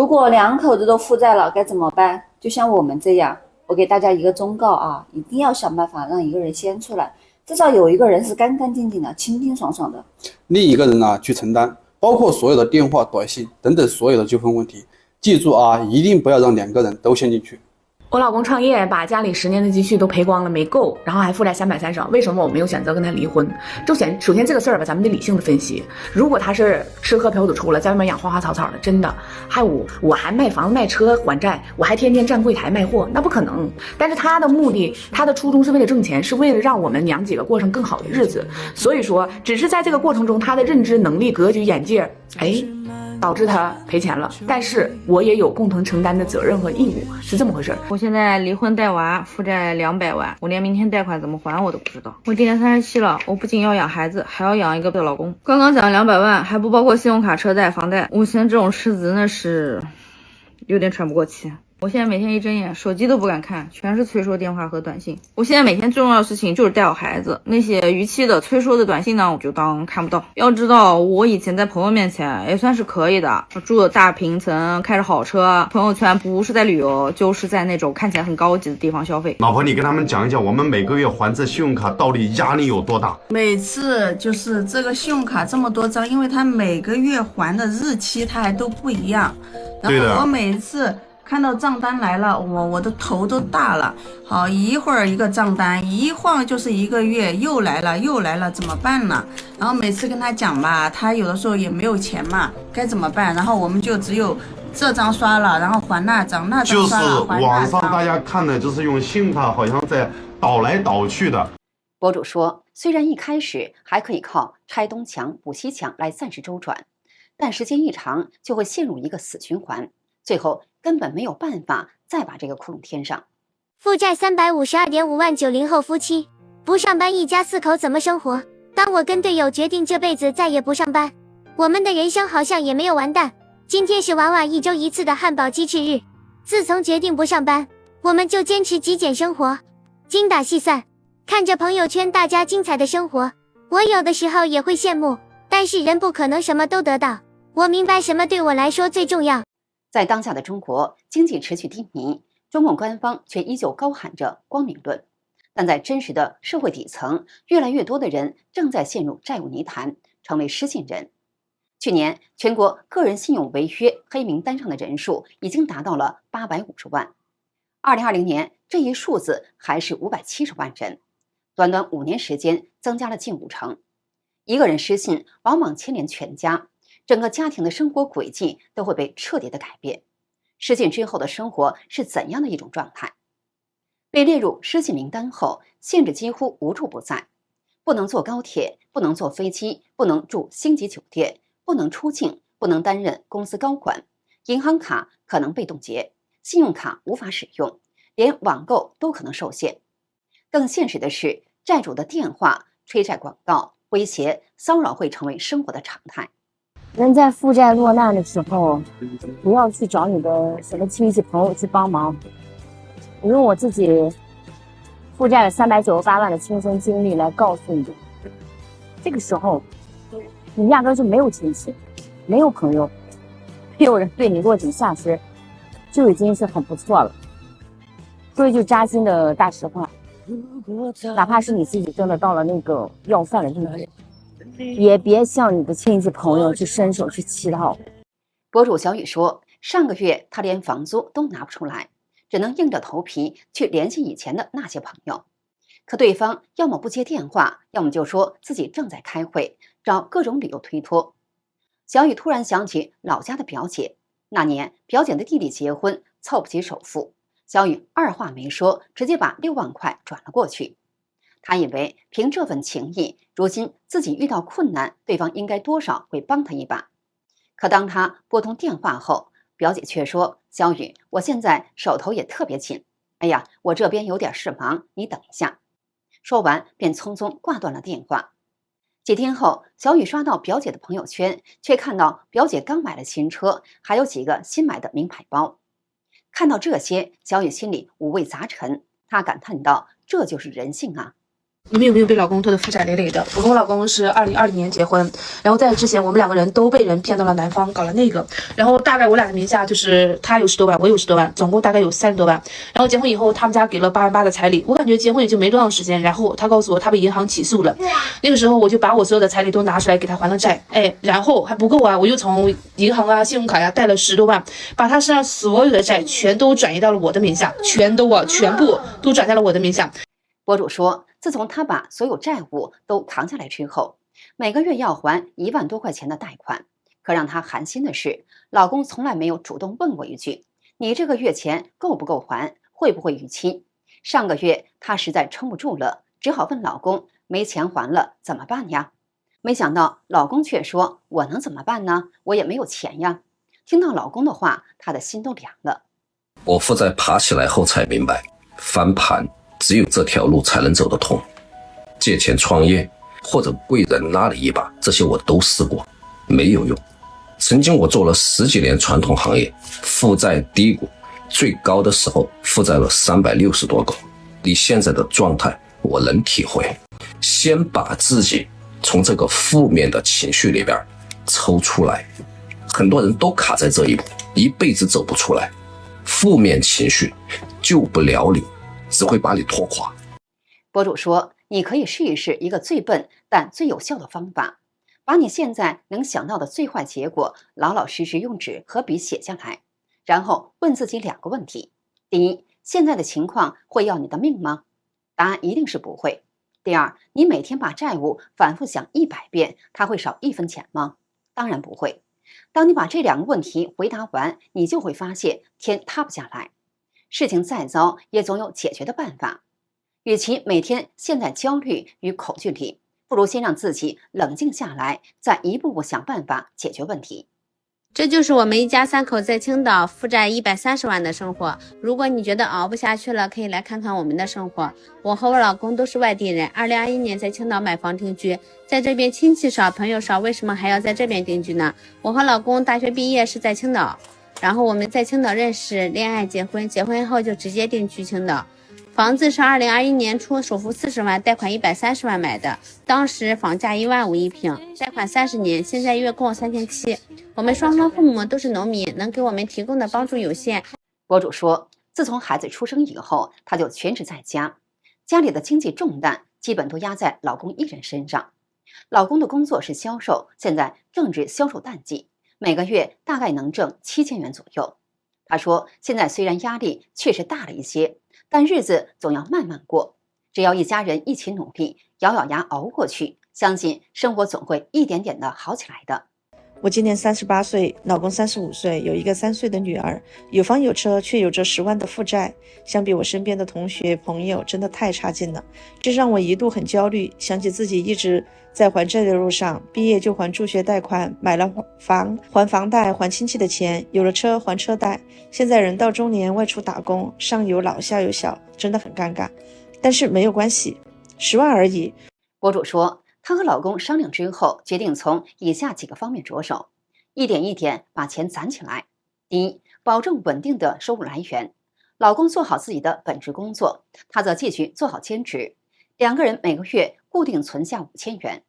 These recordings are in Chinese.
如果两口子都负债了该怎么办？就像我们这样，我给大家一个忠告啊，一定要想办法让一个人先出来，至少有一个人是干干净净的、清清爽爽的，另一个人呢去承担，包括所有的电话、短信等等所有的纠纷问题。记住啊，一定不要让两个人都陷进去。我老公创业，把家里10年的积蓄都赔光了，没够，然后还负债330万。为什么我没有选择跟他离婚？首先这个事儿吧，咱们得理性的分析。如果他是吃喝嫖赌抽了，在外面养花花草草的，真的，我还卖房子卖车还债，我还天天站柜台卖货，那不可能。但是他的目的，他的初衷是为了挣钱，是为了让我们娘几个过上更好的日子。所以说，只是在这个过程中，他的认知能力、格局、眼界，导致他赔钱了，但是我也有共同承担的责任和义务，是这么回事。我现在离婚带娃，负债200万，我连明天贷款怎么还我都不知道。我今年37了，我不仅要养孩子，还要养一个老公。刚刚讲200万，还不包括信用卡、车贷、房贷。我现在这种赤字那是有点喘不过气。我现在每天一睁眼，手机都不敢看，全是催收电话和短信。我现在每天最重要的事情就是带好孩子，那些逾期的催收的短信呢，我就当看不到。要知道，我以前在朋友面前也算是可以的，住的大平层，开着好车，朋友圈不是在旅游，就是在那种看起来很高级的地方消费。老婆，你跟他们讲一讲，我们每个月还这信用卡到底压力有多大？每次就是这个信用卡这么多张，因为它每个月还的日期它还都不一样，然后我每次看到账单来了，我的头都大了。好，一会儿一个账单，一晃就是1个月，又来了，怎么办呢？然后每次跟他讲吧，他有的时候也没有钱嘛，该怎么办？然后我们就只有这张刷了，然后还那张，那张刷了还那张。就是网上大家看的，就是用信用卡好像在倒来倒去的。博主说，虽然一开始还可以靠拆东墙补西墙来暂时周转，但时间一长就会陷入一个死循环，最后根本没有办法再把这个窟窿填上。负债352.5万，90后夫妻不上班，一家4口怎么生活？当我跟队友决定这辈子再也不上班，我们的人生好像也没有完蛋。今天是娃娃1周1次的汉堡鸡翅日，自从决定不上班，我们就坚持极简生活，精打细算。看着朋友圈大家精彩的生活，我有的时候也会羡慕，但是人不可能什么都得到。我明白什么对我来说最重要。在当下的中国，经济持续低迷，中共官方却依旧高喊着光明论，但在真实的社会底层，越来越多的人正在陷入债务泥潭，成为失信人。去年，全国个人信用违约黑名单上的人数已经达到了850万，2020年这一数字还是570万人，短短5年时间增加了近50%。一个人失信，往往牵连全家。整个家庭的生活轨迹都会被彻底的改变。失信之后的生活是怎样的一种状态？被列入失信名单后，限制几乎无处不在，不能坐高铁，不能坐飞机，不能住星级酒店，不能出境，不能担任公司高管，银行卡可能被冻结，信用卡无法使用，连网购都可能受限。更现实的是，债主的电话、催债广告、威胁、骚扰会成为生活的常态。人在负债落难的时候，不要去找你的什么亲戚朋友去帮忙。我用我自己负债了398万的亲身经历来告诉你，这个时候你压根就没有亲戚，没有朋友，没有人对你落井下石，就已经是很不错了。说一句扎心的大实话，哪怕是你自己真的到了那个要饭的地步，也别向你的亲戚朋友去伸手去乞讨。博主小雨说，上个月他连房租都拿不出来，只能硬着头皮去联系以前的那些朋友，可对方要么不接电话，要么就说自己正在开会，找各种理由推脱。小雨突然想起老家的表姐，那年表姐的弟弟结婚，凑不齐首付，小雨二话没说，直接把6万块转了过去。他以为凭这份情谊，如今自己遇到困难，对方应该多少会帮他一把。可当他拨通电话后，表姐却说：“小雨，我现在手头也特别紧，哎呀，我这边有点事忙，你等一下。”说完便匆匆挂断了电话。几天后，小雨刷到表姐的朋友圈，却看到表姐刚买了新车，还有几个新买的名牌包。看到这些，小雨心里五味杂陈，她感叹道：“这就是人性啊！”你们有没有被老公拖得负债累累的？我跟我老公是2020年结婚，然后在之前我们2个人都被人骗到了南方搞了那个，然后大概我俩的名下就是他有10多万，我有10多万，总共大概有30多万。然后结婚以后，他们家给了8万8的彩礼，我感觉结婚也就没多长时间，然后他告诉我他被银行起诉了。那个时候我就把我所有的彩礼都拿出来给他还了债，然后还不够啊，我又从银行啊、信用卡呀贷了10多万，把他身上所有的债全都转移到了我的名下，全部都转在了我的名下。博主说，自从他把所有债务都扛下来之后，每个月要还1万多块钱的贷款。可让他寒心的是，老公从来没有主动问过一句：“你这个月钱够不够还？会不会逾期？”上个月他实在撑不住了，只好问老公：“没钱还了怎么办呀？”没想到老公却说：“我能怎么办呢？我也没有钱呀。”听到老公的话，他的心都凉了。我负债爬起来后才明白，翻盘只有这条路才能走得通。借钱创业或者贵人拉你一把，这些我都试过，没有用。曾经我做了10几年传统行业，负债低谷，最高的时候负债了360多个。你现在的状态我能体会，先把自己从这个负面的情绪里边抽出来。很多人都卡在这一步，一辈子走不出来。负面情绪救不了你，只会把你拖垮。博主说，你可以试一试一个最笨但最有效的方法，把你现在能想到的最坏结果老老实实用纸和笔写下来，然后问自己2个问题。第一，现在的情况会要你的命吗？答案一定是不会。第二，你每天把债务反复想100遍，它会少1分钱吗？当然不会。当你把这2个问题回答完，你就会发现天塌不下来。事情再糟也总有解决的办法。与其每天陷在焦虑与恐惧里，不如先让自己冷静下来，再一步步想办法解决问题。这就是我们一家3口在青岛负债130万的生活。如果你觉得熬不下去了，可以来看看我们的生活。我和我老公都是外地人，2021年在青岛买房定居，在这边亲戚少朋友少，为什么还要在这边定居呢？我和老公大学毕业是在青岛，然后我们在青岛认识、恋爱、结婚，结婚后就直接定居青岛。房子是2021年初首付40万，贷款130万买的，当时房价1万5一平，贷款30年，现在月供3700。我们双方父母都是农民，能给我们提供的帮助有限。博主说，自从孩子出生以后，他就全职在家，家里的经济重担基本都压在老公一人身上。老公的工作是销售，现在正值销售淡季，每个月大概能挣7000元左右。他说，现在虽然压力确实大了一些，但日子总要慢慢过，只要一家人一起努力，咬咬牙熬过去，相信生活总会一点点的好起来的。我今年38岁，老公35岁，有一个3岁的女儿，有房有车，却有着10万的负债。相比我身边的同学朋友，真的太差劲了，这让我一度很焦虑，想起自己一直在还债的路上，毕业就还助学贷款，买了房还房贷，还亲戚的钱，有了车还车贷，现在人到中年外出打工，上有老下有小，真的很尴尬。但是没有关系，10万而已。博主说，她和老公商量之后，决定从以下几个方面着手，一点一点把钱攒起来。第一，保证稳定的收入来源。老公做好自己的本职工作，她则继续做好兼职，2个人每个月固定存下5000元。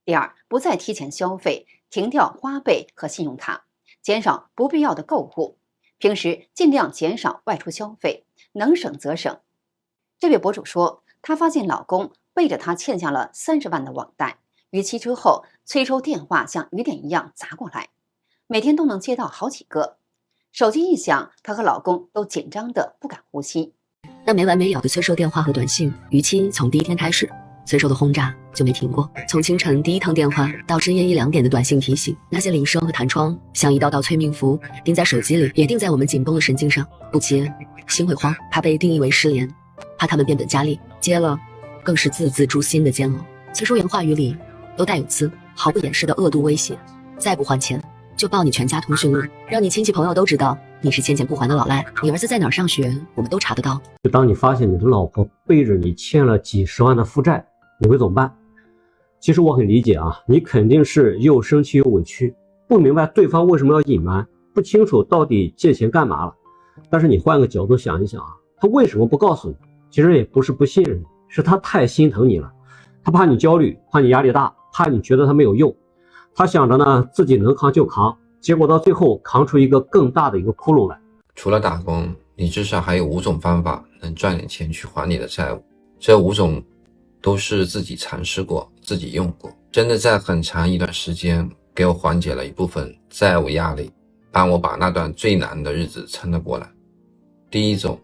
第二，不再提前消费，停掉花呗和信用卡，减少不必要的购物，平时尽量减少外出消费，能省则省。这位博主说，她发现老公背着她欠下了30万的网贷，逾期之后催收电话像雨点一样砸过来，每天都能接到好几个。手机一响，她和老公都紧张的不敢呼吸。那没完没了的催收电话和短信，逾期从第1天开始，催收的轰炸就没停过。从清晨第1通电话到深夜1、2点的短信提醒，那些铃声和弹窗像一道道催命符，钉在手机里，也钉在我们紧绷的神经上。不接，心会慌，怕被定义为失联，怕他们变本加厉；接了，更是字字诛心的煎熬。催收言话语里都带有刺，毫不掩饰的恶毒威胁，再不还钱就爆你全家通讯录，让你亲戚朋友都知道你是欠钱不还的老赖，你儿子在哪儿上学我们都查得到。就当你发现你的老婆背着你欠了几10万的负债，你会怎么办？其实我很理解啊，你肯定是又生气又委屈，不明白对方为什么要隐瞒，不清楚到底借钱干嘛了。但是你换个角度想一想啊，他为什么不告诉你？其实也不是不信任你，是他太心疼你了，他怕你焦虑，怕你压力大，怕你觉得他没有用，他想着呢自己能扛就扛，结果到最后扛出一个更大的一个窟窿来。除了打工，你至少还有5种方法能赚点钱去还你的债务，这5种都是自己尝试过，自己用过，真的在很长一段时间给我缓解了一部分债务压力，帮我把那段最难的日子撑了过来。第一种，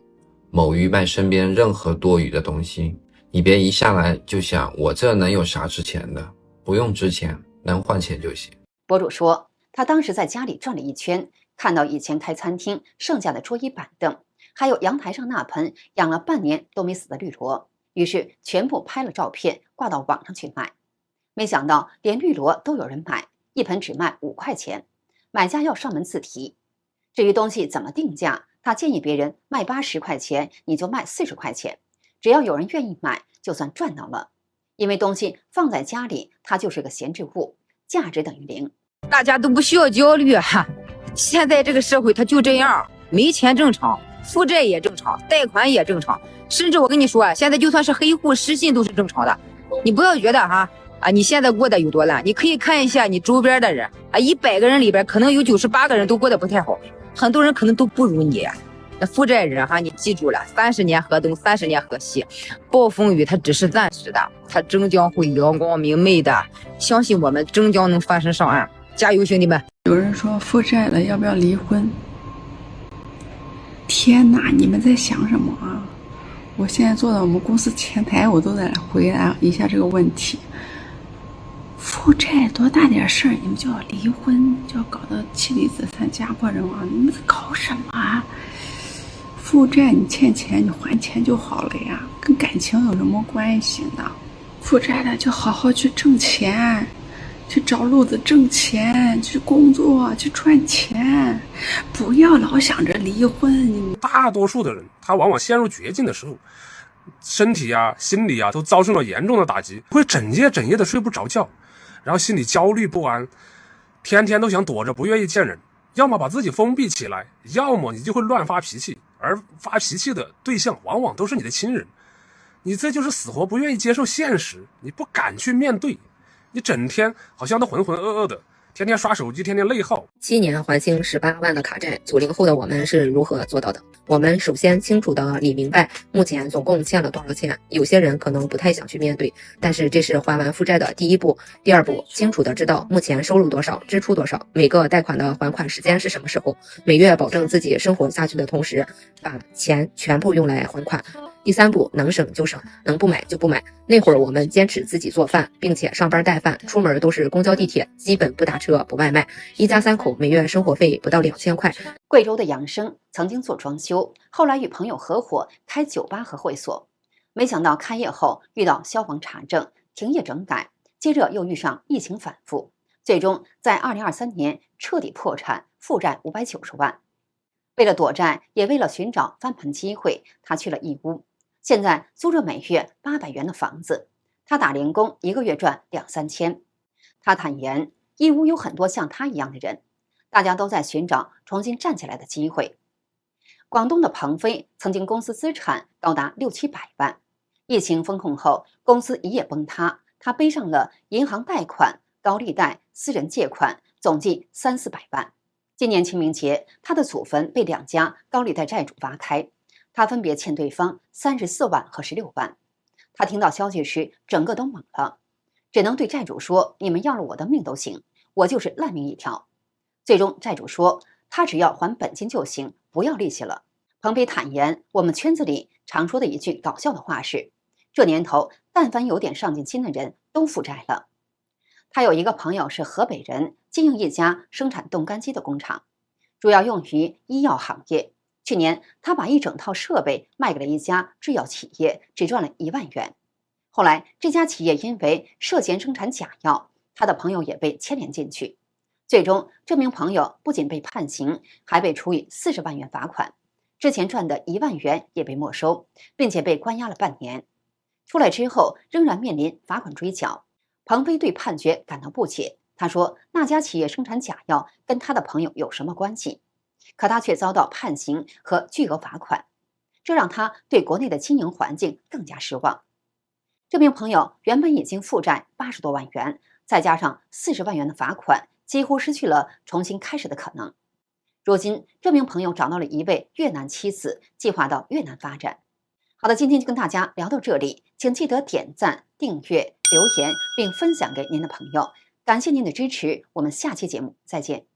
某鱼卖身边任何多余的东西，你别一上来就想我这能有啥值钱的，不用值钱，能换钱就行。博主说，他当时在家里转了一圈，看到以前开餐厅剩下的桌椅板凳，还有阳台上那盆养了半年都没死的绿萝，于是全部拍了照片挂到网上去卖。没想到连绿萝都有人买，一盆只卖5块钱，买家要上门自提。至于东西怎么定价，他建议别人卖80块钱，你就卖40块钱，只要有人愿意买，就算赚到了。因为东西放在家里，它就是个闲置物，价值等于0。大家都不需要焦虑哈，现在这个社会它就这样，没钱正常，负债也正常，贷款也正常，甚至我跟你说，现在就算是黑户失信都是正常的。你不要觉得你现在过得有多烂，你可以看一下你周边的人100个人里边可能有98个人都过得不太好，很多人可能都不如你。那负债人你记住了，30年河东，30年河西，暴风雨它只是暂时的，它终将会阳光明媚的，相信我们终将能翻身上岸，加油兄弟们！有人说负债了要不要离婚？天哪，你们在想什么啊？我现在坐到我们公司前台，我都在回答一下这个问题。负债多大点事儿，你们就要离婚，就要搞得妻离子散、家破人亡，你们在搞什么啊？负债你欠钱，你还钱就好了呀，跟感情有什么关系呢？负债了就好好去挣钱，去找路子挣钱，去工作，去赚钱，不要老想着离婚。大多数的人，他往往陷入绝境的时候，身体心理都遭受了严重的打击，会整夜的睡不着觉，然后心里焦虑不安，天天都想躲着，不愿意见人，要么把自己封闭起来，要么你就会乱发脾气，而发脾气的对象往往都是你的亲人。你这就是死活不愿意接受现实，你不敢去面对，你整天好像都浑浑噩噩的，天天刷手机，天天内耗。7年还清18万的卡债，90后的我们是如何做到的？我们首先清楚的理明白目前总共欠了多少钱，有些人可能不太想去面对，但是这是还完负债的第一步。第二步，清楚的知道目前收入多少，支出多少，每个贷款的还款时间是什么时候，每月保证自己生活下去的同时，把钱全部用来还款。第三步，能省就省，能不买就不买。那会儿我们坚持自己做饭，并且上班带饭，出门都是公交地铁，基本不打车不外卖，一家3口每月生活费不到2000块。贵州的杨生曾经做装修，后来与朋友合伙开酒吧和会所，没想到开业后遇到消防查证，停业整改，接着又遇上疫情反复，最终在2023年彻底破产，负债590万。为了躲债，也为了寻找翻盘机会，他去了义乌，现在租着每月800元的房子，他打零工1个月赚2-3千。他坦言，义乌有很多像他一样的人，大家都在寻找重新站起来的机会。广东的鹏飞曾经公司资产高达600-700万，疫情封控后公司一夜崩塌，他背上了银行贷款、高利贷、私人借款，总计300-400万。今年清明节，他的祖坟被2家高利贷债主挖开，他分别欠对方34万和16万。他听到消息时整个都懵了，只能对债主说，你们要了我的命都行，我就是烂命一条。最终债主说，他只要还本金就行，不要利息了。鹏飞坦言，我们圈子里常说的一句搞笑的话是，这年头但凡有点上进心的人都负债了。他有一个朋友是河北人，经营一家生产冻干机的工厂，主要用于医药行业。去年他把一整套设备卖给了一家制药企业，只赚了1万元。后来这家企业因为涉嫌生产假药，他的朋友也被牵连进去。最终这名朋友不仅被判刑，还被处以40万元罚款，之前赚的1万元也被没收，并且被关押了半年。出来之后仍然面临罚款追缴。鹏飞对判决感到不解，他说那家企业生产假药跟他的朋友有什么关系？可他却遭到判刑和巨额罚款，这让他对国内的经营环境更加失望。这名朋友原本已经负债80多万元，再加上40万元的罚款，几乎失去了重新开始的可能。如今，这名朋友找到了一位越南妻子，计划到越南发展。好的，今天就跟大家聊到这里，请记得点赞、订阅、留言并分享给您的朋友，感谢您的支持，我们下期节目再见。